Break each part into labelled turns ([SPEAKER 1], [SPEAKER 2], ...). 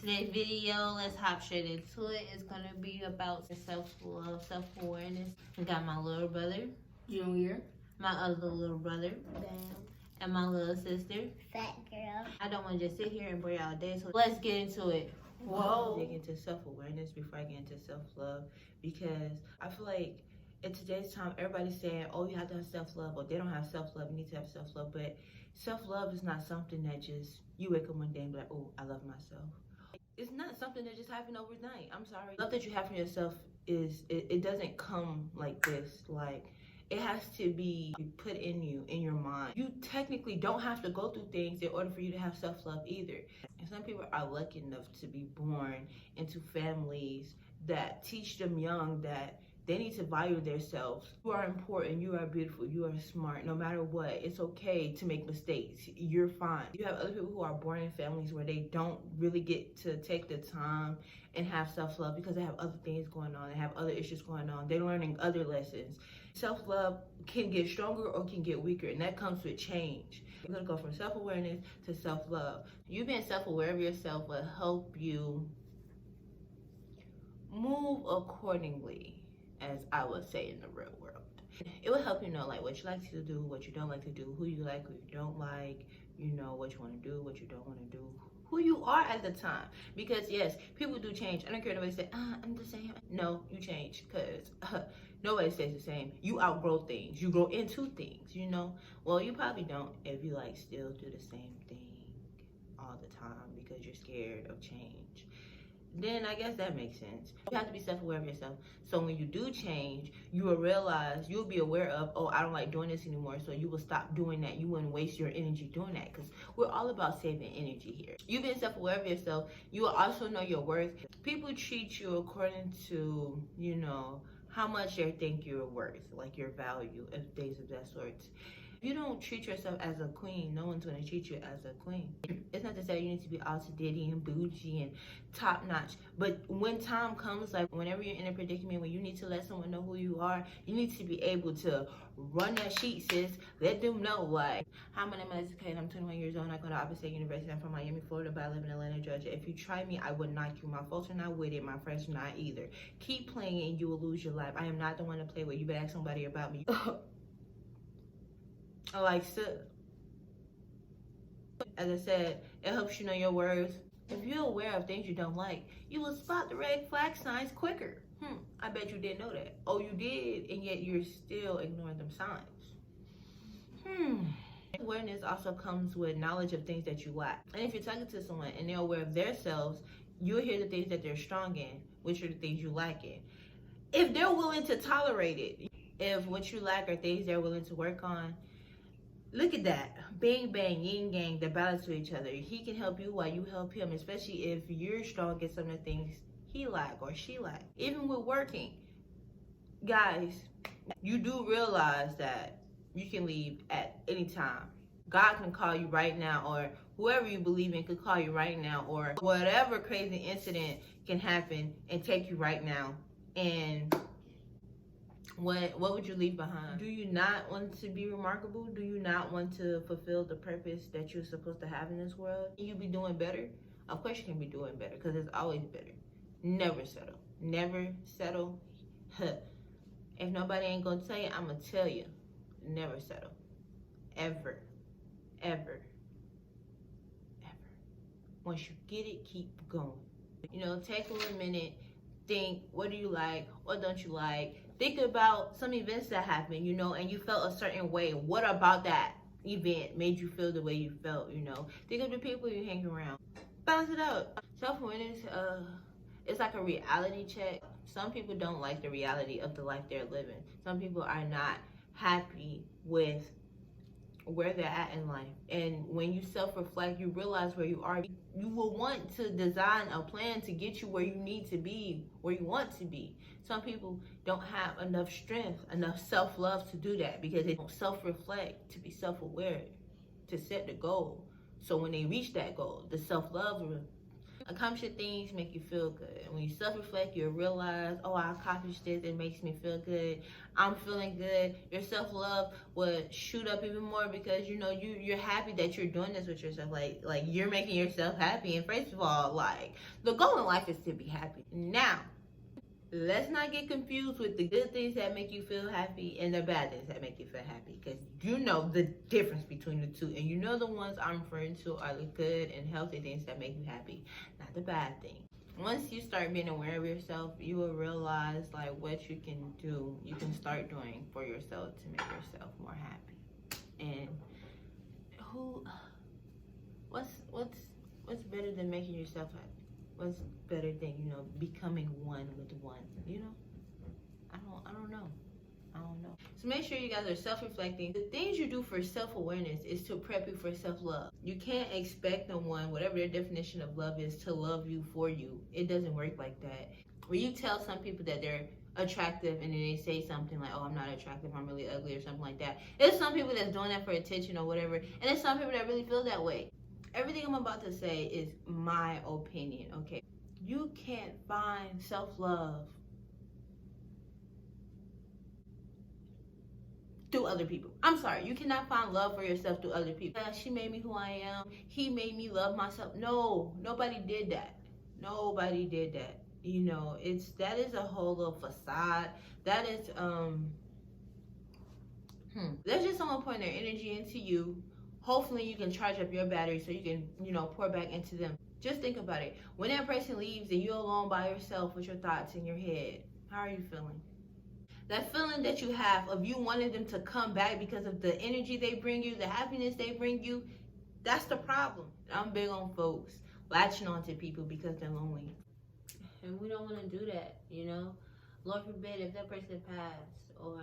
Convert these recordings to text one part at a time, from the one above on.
[SPEAKER 1] Today's video, let's hop straight into it. It's gonna be about self-love, self-awareness. I got my little brother,
[SPEAKER 2] Junior,
[SPEAKER 1] my other little brother,
[SPEAKER 2] Bam,
[SPEAKER 1] and my little sister,
[SPEAKER 2] Fat Girl.
[SPEAKER 1] I don't want to just sit here and bore y'all day, so let's get into it.
[SPEAKER 2] Whoa.
[SPEAKER 1] Dig into self-awareness before I get into self-love, because I feel like in today's time, everybody's saying, oh, you have to have self-love, or they don't have self-love, you need to have self-love. But self-love is not something that just, you wake up one day and be like, oh, I love myself. It's not something that just happened overnight. I'm sorry. Love that you have for yourself is, it doesn't come like this. Like, it has to be put in you, in your mind. You technically don't have to go through things in order for you to have self-love either. And some people are lucky enough to be born into families that teach them young that they need to value themselves. You are important, you are beautiful, you are smart. No matter what, it's okay to make mistakes. You're fine. You have other people who are born in families where they don't really get to take the time and have self-love because they have other things going on. They have other issues going on. They're learning other lessons. Self-love can get stronger or can get weaker, and that comes with change. You're gonna go from self-awareness to self-love. You being self-aware of yourself will help you move accordingly, as I would say in the real world. It will help you know like what you like to do, what you don't like to do, who you like, who you don't like, you know what you want to do, what you don't want to do, who you are at the time. Because yes, people do change. I don't care if nobody say, I'm the same. No, you change, because nobody stays the same. You outgrow things. You grow into things, you know? Well, you probably don't if you like still do the same thing all the time because you're scared of change. Then I guess that makes sense. You have to be self-aware of yourself. So when you do change, you will realize, you'll be aware of, oh, I don't like doing this anymore. So you will stop doing that. You wouldn't waste your energy doing that, because we're all about saving energy here. You being self-aware of yourself, you will also know your worth. People treat you according to, you know, how much they think you're worth, like your value and things of that sort. If you don't treat yourself as a queen, no one's gonna treat you as a queen. It's not to say you need to be all sedity and bougie and top notch, but when time comes, like whenever you're in a predicament where you need to let someone know who you are, you need to be able to run that sheet, sis. Let them know, like, hi, my name is Alexis, I'm 21 years old, I go to Opposite State University, I'm from Miami, Florida, but I live in Atlanta, Georgia. If you try me, I would knock you. My folks are not with it, my friends are not either. Keep playing and you will lose your life. I am not the one to play with. You better ask somebody about me. Alexis, as I said, it helps you know your worth. If you're aware of things you don't like, you will spot the red flag signs quicker. I bet you didn't know that. Oh, you did, and yet you're still ignoring them signs. Awareness also comes with knowledge of things that you lack. And if you're talking to someone and they're aware of themselves, you'll hear the things that they're strong in, which are the things you lack in. If they're willing to tolerate it, if what you lack are things they're willing to work on, look at that. Bang, bang, yin, yang, they're balanced to each other. He can help you while you help him, especially if you're strong in some of the things he lack or she lack. Even with working, guys, you do realize that you can leave at any time. God can call you right now, or whoever you believe in could call you right now, or whatever crazy incident can happen and take you right now. And what would you leave behind? Do you not want to be remarkable? Do you not want to fulfill the purpose that you're supposed to have in this world? Can you be doing better? Of course you can be doing better, because it's always better. Never settle. Never settle. If nobody ain't gonna tell you, I'm gonna tell you. Never settle. Ever. Ever. Ever. Once you get it, keep going. You know, take a little minute. Think, what do you like? What don't you like? Think about some events that happened, you know, and you felt a certain way. What about that event made you feel the way you felt, you know? Think of the people you hang around. Balance it out. Self-awareness, it's like a reality check. Some people don't like the reality of the life they're living. Some people are not happy with where they're at in life. And when you self-reflect, you realize where you are. You will want to design a plan to get you where you need to be, where you want to be. Some people don't have enough strength, enough self-love to do that, because they don't self-reflect, to be self-aware, to set the goal. So when they reach that goal, the self-love, Accomplishing things make you feel good. And when you self-reflect, you'll realize, oh, I accomplished this. It makes me feel good. I'm feeling good. Your self-love will shoot up even more because you're happy that you're doing this with yourself. Like you're making yourself happy. And first of all, like the goal in life is to be happy. Now, let's not get confused with the good things that make you feel happy and the bad things that make you feel happy, because you know the difference between the two, and you know the ones I'm referring to are the good and healthy things that make you happy, not the bad things. Once you start being aware of yourself, you will realize like what you can start doing for yourself to make yourself more happy. And what's better than making yourself happy? What's better than becoming one with one? I don't know. So make sure you guys are self-reflecting. The things you do for self-awareness is to prep you for self-love. You can't expect someone, whatever their definition of love is, to love you for you. It doesn't work like that. When you tell some people that they're attractive and then they say something like, oh, I'm not attractive, I'm really ugly, or something like that. There's some people that's doing that for attention or whatever, and there's some people that really feel that way. Everything I'm about to say is my opinion, okay? You can't find self-love through other people. I'm sorry, you cannot find love for yourself through other people. Yeah, she made me who I am. He made me love myself. No, nobody did that. Nobody did that. That is a whole little facade. That is That's just someone putting their energy into you. Hopefully you can charge up your battery so you can, pour back into them. Just think about it. When that person leaves and you're alone by yourself with your thoughts in your head, how are you feeling? That feeling that you have of you wanting them to come back because of the energy they bring you, the happiness they bring you, that's the problem. I'm big on folks latching on to people because they're lonely. And we don't want to do that, Lord forbid if that person passed or,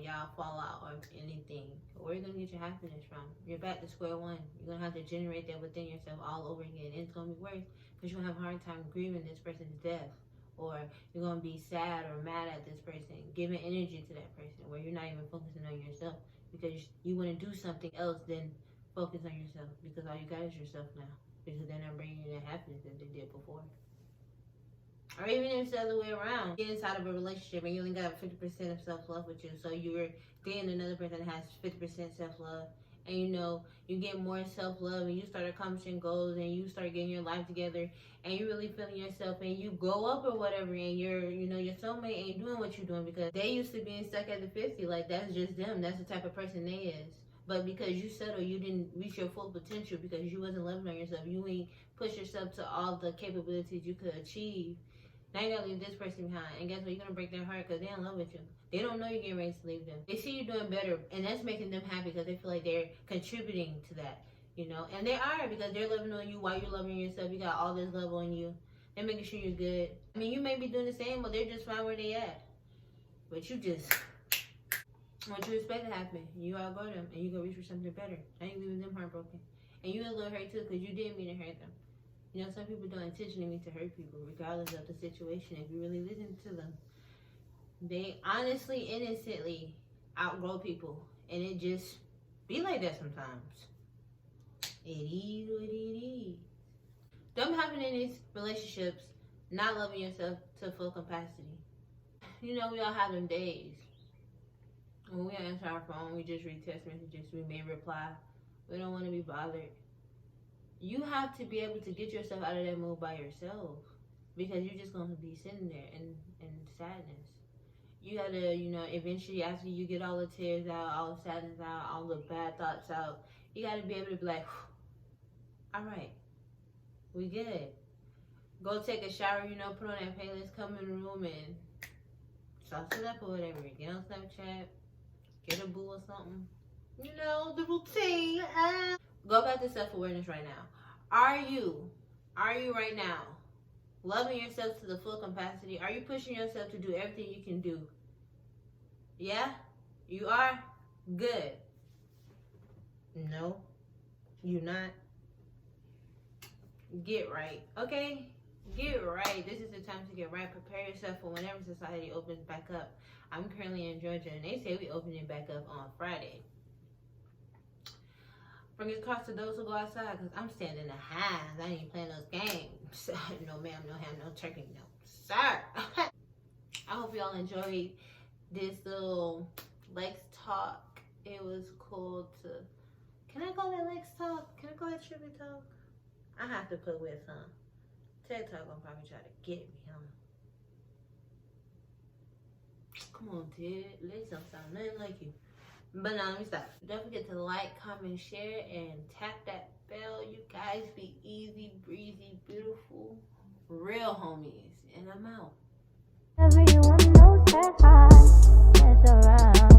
[SPEAKER 1] y'all fall out or anything. Where are you going to get your happiness from? You're back to square one. You're going to have to generate that within yourself all over again. And it's going to be worse because you're going to have a hard time grieving this person's death. Or you're going to be sad or mad at this person, giving energy to that person where you're not even focusing on yourself because you want to do something else than focus on yourself, because all you got is yourself now, because they're not bringing you that happiness that they did before. Or even if it's the other way around, get inside of a relationship and you only got 50% of self-love with you, so you're dating another person that has 50% self-love, and you get more self-love and you start accomplishing goals and you start getting your life together and you really feeling yourself and you grow up or whatever, and your soulmate ain't doing what you're doing because they used to being stuck at the 50, like that's just them, that's the type of person they is. But because you settled, you didn't reach your full potential because you wasn't loving on yourself, you ain't push yourself to all the capabilities you could achieve. Now you gotta leave this person behind, and guess what? You're gonna break their heart because they in love with you. They don't know you're getting ready to leave them. They see you doing better, and that's making them happy because they feel like they're contributing to that, And they are, because they're loving on you while you're loving yourself. You got all this love on you. They're making sure you're good. I mean, you may be doing the same, but they're just fine where they at. But you just, what you expect to happen, you outgrow them, and you go reach for something better. Now you leaving them heartbroken, and you a little hurt too because you didn't mean to hurt them. Some people don't intentionally mean to hurt people, regardless of the situation. If you really listen to them, they honestly, innocently outgrow people, and it just be like that sometimes. It is what it is. Them having in these relationships, not loving yourself to full capacity. We all have them days. When we answer our phone, we just read text messages, we may reply. We don't want to be bothered. You have to be able to get yourself out of that mood by yourself, because you're just going to be sitting there in sadness. You got to, eventually after you get all the tears out, all the sadness out, all the bad thoughts out, you got to be able to be like, all right, we good. Go take a shower, put on that playlist, come in the room and sauce it up or whatever. Get on Snapchat, get a boo or something. The routine. Go back to self-awareness right now. Are you right now loving yourself to the full capacity? Are you pushing yourself to do everything you can do? Yeah? You are? Good. No, you're not. Get right, okay? Get right. This is the time to get right. Prepare yourself for whenever society opens back up. I'm currently in Georgia, and they say we open it back up on Friday. Fingers crossed to those who go outside, because I'm standing the highs. I ain't playing those games. No ma'am, no ham, no turkey, no sir. I hope y'all enjoyed this little Lex talk. It was cool to... Can I call it Lex talk? Can I call it Trippy talk? I have to put with some. TED Talk gonna probably try to get me, huh? Come on, Ted. Lex don't sound nothing like you. But now, let me stop. Don't forget to like, comment, share, and tap that bell. You guys be easy, breezy, beautiful, real homies. And I'm out.
[SPEAKER 3] Everyone knows that high is around.